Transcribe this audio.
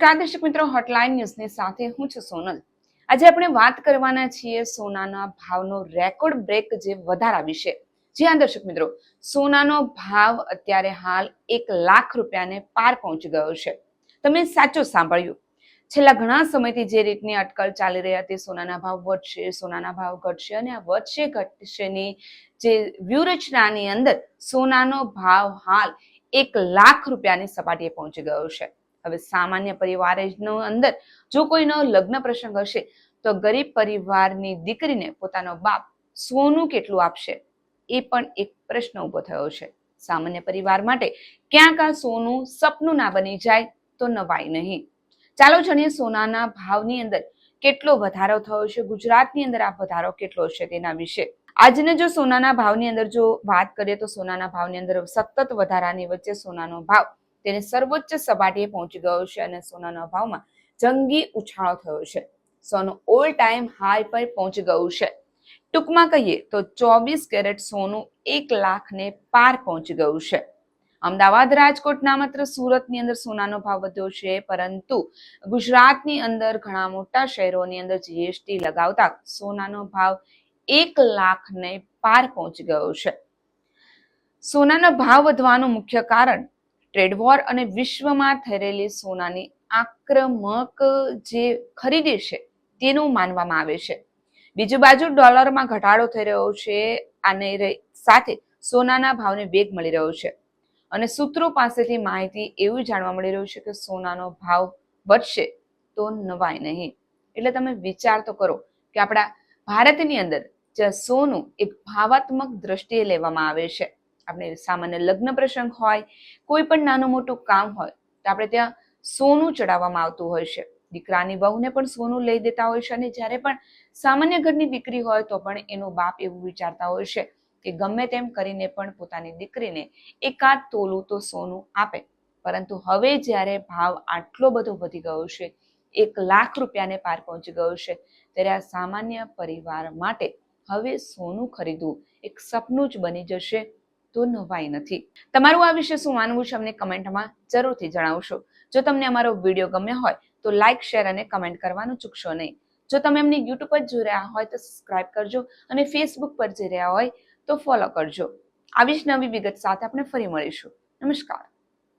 નમસ્કાર દર્શક મિત્રો, હોટલાઇન ન્યૂઝની સાથે હું છું સોનલ। આજે આપણે વાત કરવાના છીએ સોનાના ભાવનો રેકોર્ડ બ્રેક જે વધારા વિશે। જી હા દર્શક મિત્રો, સોનાનો ભાવ અત્યારે હાલ 1 લાખ રૂપિયાને પાર પહોંચી ગયો છે। તમે સાચું સાંભળ્યું। છેલ્લા ઘણા સમયથી જે રીતની અટકળ ચાલી રહી હતી, સોનાના ભાવ વધશે, સોનાના ભાવ ઘટશે અને આ વધશે ઘટશેની જે વ્યૂહરચનાની અંદર સોનાનો ભાવ હાલ 1 લાખ રૂપિયાની સપાટીએ પહોંચી ગયો છે। હવે સામાન્ય પરિવારનો અંદર જો કોઈનો લગ્ન પ્રસંગ હશે તો ગરીબ પરિવારની દીકરીને પોતાનો બાપ સોનું કેટલું આપશે એ પણ એક પ્રશ્ન ઊભો થયો છે। સામાન્ય પરિવાર માટે ક્યાંક આ સોનું સપનું ના બની જાય તો નવાઈ નહીં। ચાલો જાણીએ સોનાના ભાવની અંદર કેટલો વધારો થયો છે, ગુજરાતની અંદર આ વધારો કેટલો છે તેના વિશે। આજને જો સોનાના ભાવની અંદર જો વાત કરીએ તો સોનાના ભાવની અંદર સતત વધારાની વચ્ચે સોનાનો ભાવ તેને સર્વોચ્ચ સપાટીએ પહોંચી ગયો છે અને સોનાના ભાવમાં જંગી ઉછાળો થયો છે। સોનું ઓલ ટાઈમ હાઈ પર પહોંચી ગયું છે। ટૂંકમાં કહીએ તો 24 કેરેટ સોનું 1 લાખને પાર પહોંચી ગયું છે। અમદાવાદ, રાજકોટના માત્ર સુરતની અંદર સોનાનો ભાવ વધ્યો છે, પરંતુ ગુજરાતની અંદર ઘણા મોટા શહેરોની અંદર જીએસટી લગાવતા સોનાનો ભાવ 1 લાખને પાર પહોંચી ગયો છે। સોનાના ભાવ વધવાનું મુખ્ય કારણ ટ્રેડ વોર અને વિશ્વમાં થઈ રહેલી સોનાની આક્રમક જે ખરીદી છે તેનું માનવામાં આવે છે। બીજી બાજુ ડોલરમાં ઘટાડો થઈ રહ્યો છે અને સાથે સોનાના ભાવને વેગ મળી રહ્યો છે અને સૂત્રો પાસેથી માહિતી એવું જાણવા મળી રહ્યું છે કે સોનાનો ભાવ વધશે તો નવાય નહીં। એટલે તમે વિચાર તો કરો કે આપણા ભારતની અંદર જ્યાં સોનું એક ભાવાત્મક દ્રષ્ટિએ લેવામાં આવે છે, આપણે સામાન્ય લગ્ન પ્રસંગ હોય, કોઈ પણ નાનું મોટું કામ હોય તો આપણે ત્યાં સોનું ચડાવવામાં આવતું હોય છે। દીકરાની વહુને પણ સોનું લઈ દેતા હોય છે અને જ્યારે પણ સામાન્ય ઘરની દીકરી હોય તો પણ એનો બાપ એવું વિચારતા હોય છે કે ગમે તેમ કરીને પણ પોતાની દીકરીને એકાદ તોલું તો સોનું આપે। પરંતુ હવે જ્યારે ભાવ આટલો બધો વધી ગયો છે, 1 લાખ રૂપિયાને પાર પહોંચી ગયો છે, ત્યારે આ સામાન્ય પરિવાર માટે હવે સોનું ખરીદવું એક સપનું જ બની જશે તો નવાઈ નથી। તમારું આ વિશે શું માનવું છે અમને કમેન્ટમાં જરૂરથી જણાવશો। જો તમને અમારો વિડીયો ગમ્યો હોય તો લાઇક, શેર અને કમેન્ટ કરવાનું ચૂકશો નહીં। જો તમે અમને યુટ્યુબ પર જોઈ રહ્યા હોય તો સબસ્ક્રાઇબ કરજો અને ફેસબુક પર જોઈ રહ્યા હોય તો ફોલો કરજો। આવી જ નવી વિગત સાથે આપણે ફરી મળીશું। નમસ્કાર।